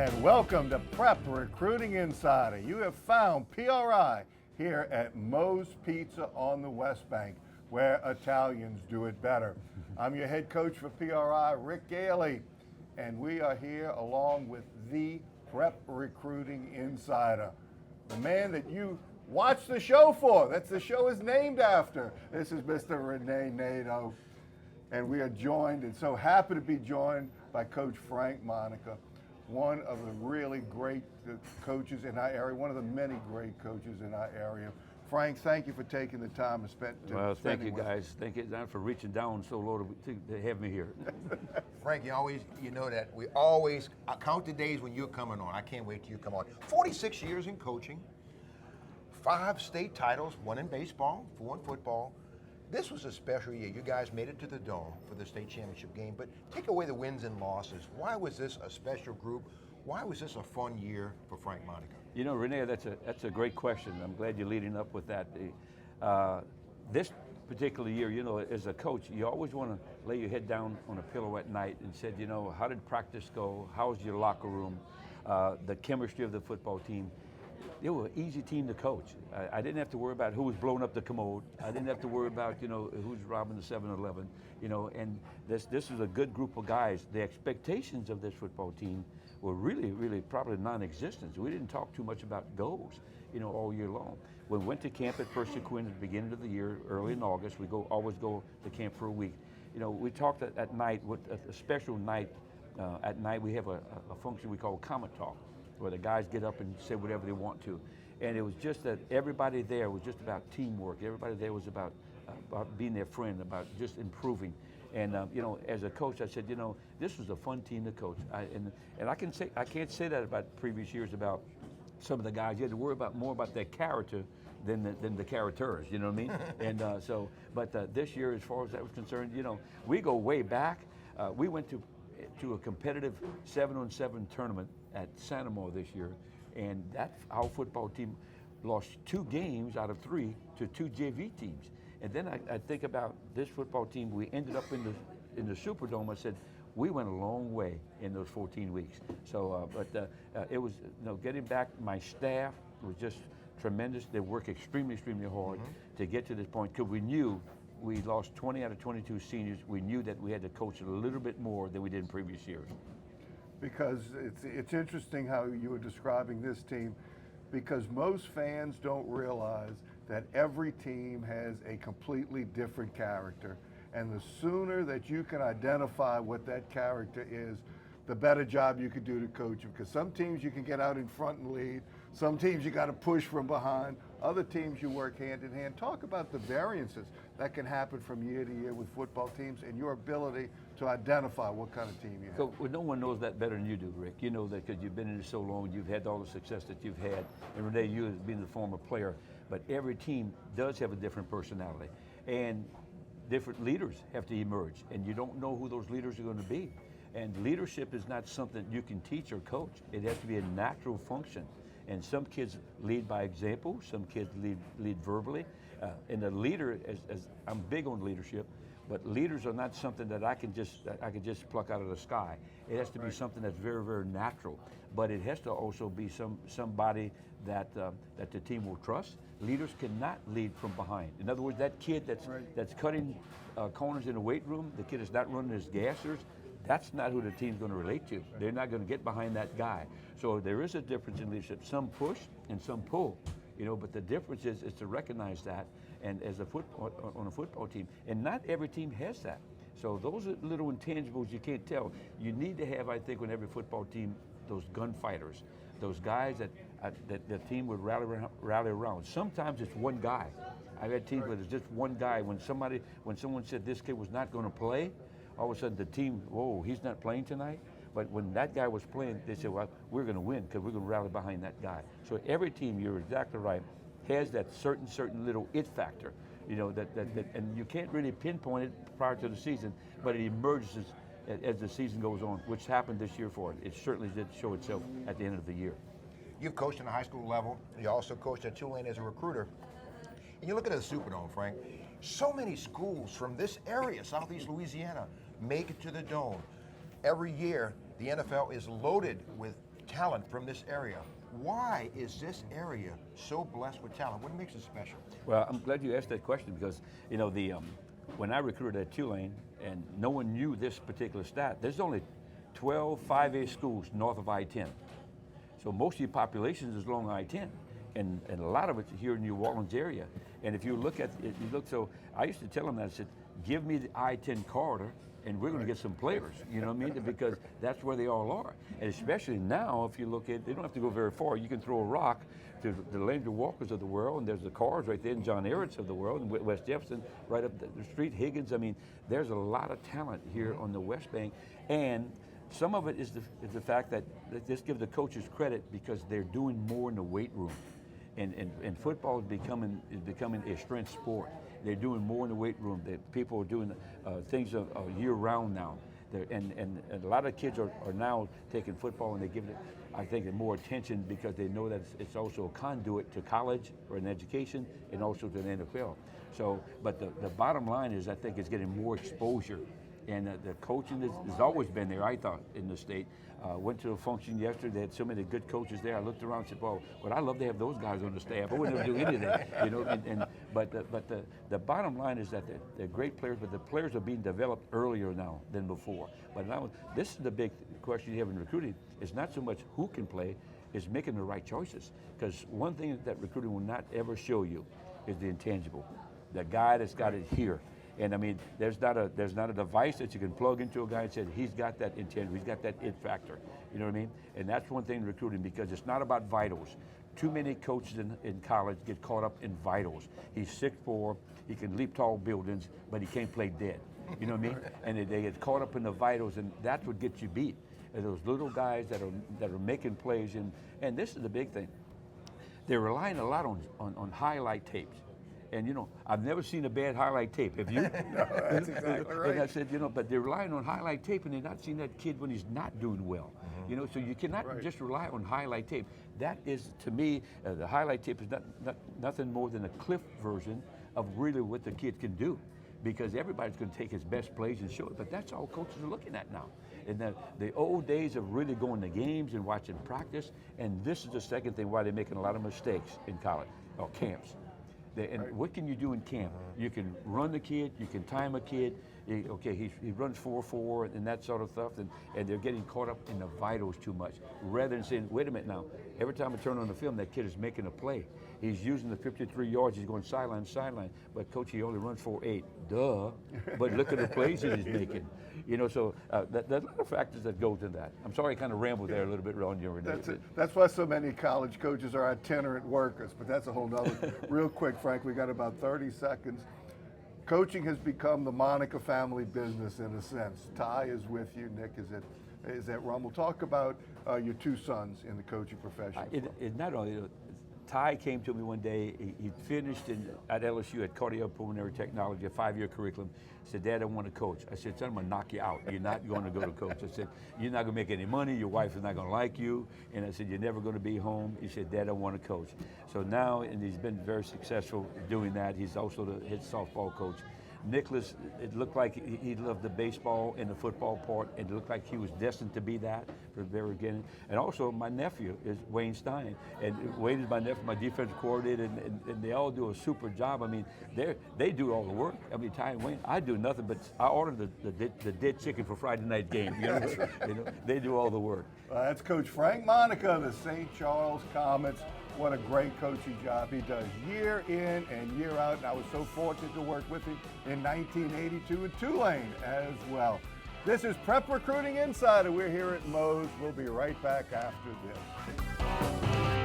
and welcome to Prep Recruiting Insider. You have found PRI here at Moe's Pizza on the West Bank, where Italians do it better. I'm your head coach for PRI, Rick Gailey, and we are here along with the Prep Recruiting Insider, the man that you watch the show for. That's the show is named after. This is Mr. Renee Nato, and we are joined, and so happy to be joined by Coach Frank Monica, one of the really great coaches in our area, one of the many great coaches in our area. Frank, thank you for taking the time to spend. Well, thank you guys. Thank you for reaching down so low to have me here. Frank, you know that we always count the days when you're coming on. I can't wait till you come on. 46 years in coaching, 5 state titles, 1 in baseball, 4 in football. This was a special year. You guys made it to the Dome for the state championship game, but take away the wins and losses. Why was this a special group? Why was this a fun year for Frank Monica? You know, Renee, that's a great question. I'm glad you're leading up with that. This particular year, you know, as a coach, you always want to lay your head down on a pillow at night and said, you know, how did practice go? How's your locker room? The chemistry of the football team. They were an easy team to coach. I didn't have to worry about who was blowing up the commode. I didn't have to worry about, you know, who's robbing the 7-Eleven, you know, and this is a good group of guys. The expectations of this football team were really, really probably non-existent. We didn't talk too much about goals, you know, all year long. We went to camp at First Sequin at the beginning of the year, early in August. We always go to camp for a week. You know, we talked at night, with a special night. At night we have a function we call Comet Talk, where the guys get up and say whatever they want to. And it was just that everybody there was just about teamwork. Everybody there was about being their friend, about just improving. And you know, as a coach, I said, you know, this was a fun team to coach. And I can't say that about previous years about some of the guys. You had to worry about more about their character than the characters. You know what I mean? And but this year, as far as that was concerned, you know, we go way back. We went to a competitive 7-on-7 tournament at Santa Moa this year, and our football team lost 2 games out of 3 to 2 JV teams. And then I think about this football team. We ended up in the Superdome. I said, we went a long way in those 14 weeks. So, it was, you know, getting back. My staff was just tremendous. They worked extremely, extremely hard to get to this point, because we knew we lost 20 out of 22 seniors. We knew that we had to coach a little bit more than we did in previous years. Because it's interesting how you were describing this team, because most fans don't realize that every team has a completely different character, and the sooner that you can identify what that character is, the better job you could do to coach them. Because some teams you can get out in front and lead, some teams you got to push from behind, other teams you work hand in hand. Talk about the variances that can happen from year to year with football teams and your ability to identify what kind of team you have. So, well, no one knows that better than you do, Rick. You know that because you've been in it so long, you've had all the success that you've had. And Renee, you as being the former player, but every team does have a different personality. And different leaders have to emerge, and you don't know who those leaders are going to be. And leadership is not something you can teach or coach. It has to be a natural function. And some kids lead by example, some kids lead verbally. And the leader, as I'm big on leadership, but leaders are not something that I can just pluck out of the sky. It has to be something that's very, very natural. But it has to also be somebody that the team will trust. Leaders cannot lead from behind. In other words, that kid that's cutting corners in the weight room, the kid that's not running his gassers, that's not who the team's going to relate to. They're not going to get behind that guy. So there is a difference in leadership. Some push and some pull, you know, but the difference is to recognize that, and as on a football team, and not every team has that. So those are little intangibles you can't tell. You need to have, I think, on every football team, those gunfighters, those guys that the team would rally around. Sometimes it's one guy. I've had teams where it's just one guy. When someone said this kid was not going to play, all of a sudden the team, whoa, he's not playing tonight. But when that guy was playing, they said, well, we're going to win because we're going to rally behind that guy. So every team, you're exactly right, has that certain little it factor, you know, that and you can't really pinpoint it prior to the season, but it emerges as the season goes on, which happened this year for it. It certainly did show itself at the end of the year. You've coached in the high school level. You also coached at Tulane as a recruiter. And you look at the Superdome, Frank, so many schools from this area, Southeast Louisiana, make it to the Dome. Every year, the NFL is loaded with talent from this area. Why is this area so blessed with talent? What makes it special? Well, I'm glad you asked that question because, you know, when I recruited at Tulane and no one knew this particular stat, there's only 12 5A schools north of I-10. So most of your population is along I-10. And a lot of it's here in New Orleans area. And if you look at it, so I used to tell them that, I said, give me the I-10 corridor and we're going to get some players, you know what I mean? Because that's where they all are. And especially now, if you look at, they don't have to go very far. You can throw a rock to the Landry Walkers of the world, and there's the Cars right there, and John Ehretts of the world, and West Jefferson right up the street, Higgins. I mean, there's a lot of talent here on the West Bank. And some of it is the fact that, just give the coaches credit because they're doing more in the weight room. And football is becoming a strength sport. They're doing more in the weight room. People are doing things year-round now. And a lot of kids are now taking football and they give it, I think, more attention because they know that it's also a conduit to college or an education and also to the NFL. So, but the bottom line is I think it's getting more exposure. And the coaching has always been there, I thought, in the state. Went to a function yesterday. They had so many good coaches there. I looked around and said, well, I'd love to have those guys on the staff. I wouldn't ever do anything, you know. But the bottom line is that they're great players, but the players are being developed earlier now than before. But now, this is the big question you have in recruiting. It's not so much who can play, it's making the right choices. Because one thing that recruiting will not ever show you is the intangible. The guy that's got it here. And I mean, there's not a device that you can plug into a guy and say he's got that intangible, he's got that it factor. You know what I mean? And that's one thing in recruiting because it's not about vitals. Too many coaches in college get caught up in vitals. He's 6'4", he can leap tall buildings, but he can't play dead. You know what I mean? And they get caught up in the vitals, and that's what gets you beat. And those little guys that are making plays, and this is the big thing. They're relying a lot on highlight tapes. And, you know, I've never seen a bad highlight tape. Have you? No, that's exactly right. And I said, you know, but they're relying on highlight tape and they're not seeing that kid when he's not doing well. You know, so you cannot just rely on highlight tape. That is, to me, the highlight tape is nothing more than a cliff version of really what the kid can do. Because everybody's going to take his best plays and show it. But that's all coaches are looking at now. And the old days of really going to games and watching practice. And this is the second thing why they're making a lot of mistakes in college or camps. And what can you do in camp? You can run the kid, you can time a kid. He runs 4.4 and that sort of stuff, and they're getting caught up in the vitals too much. Rather than saying, wait a minute now, every time I turn on the film, that kid is making a play. He's using the 53 yards, he's going sideline, sideline, but coach, he only runs 4.8. Duh, but look at the plays that he's making. You know, so there's a lot of factors that go to that. I'm sorry I kind of rambled there a little bit, Ron. That's why so many college coaches are itinerant workers, but that's a whole nother. Real quick, Frank, we got about 30 seconds. Coaching has become the Monica family business in a sense. Ty is with you, Nick is at Rummel. Talk about your two sons in the coaching profession. It's not only, Ty came to me one day, he finished at LSU at Cardiopulmonary Technology, a 5-year curriculum. He said, Dad, I want to coach. I said, son, I'm going to knock you out. You're not going to go to coach. I said, you're not going to make any money. Your wife is not going to like you. And I said, you're never going to be home. He said, Dad, I want to coach. So now, and he's been very successful doing that. He's also the head softball coach. Nicholas, it looked like he loved the baseball and the football part, and it looked like he was destined to be that from the very beginning. And also, my nephew is Wayne Stein, and Wayne is my nephew, my defensive coordinator, and they all do a super job. I mean, they do all the work. I mean, Ty and Wayne, I do nothing, but I order the dead chicken for Friday night game. You know, they do all the work. That's Coach Frank Monica, the St. Charles Comets. What a great coaching job he does year in and year out. And I was so fortunate to work with him in 1982 in Tulane as well. This is Prep Recruiting Insider. We're here at Moe's. We'll be right back after this.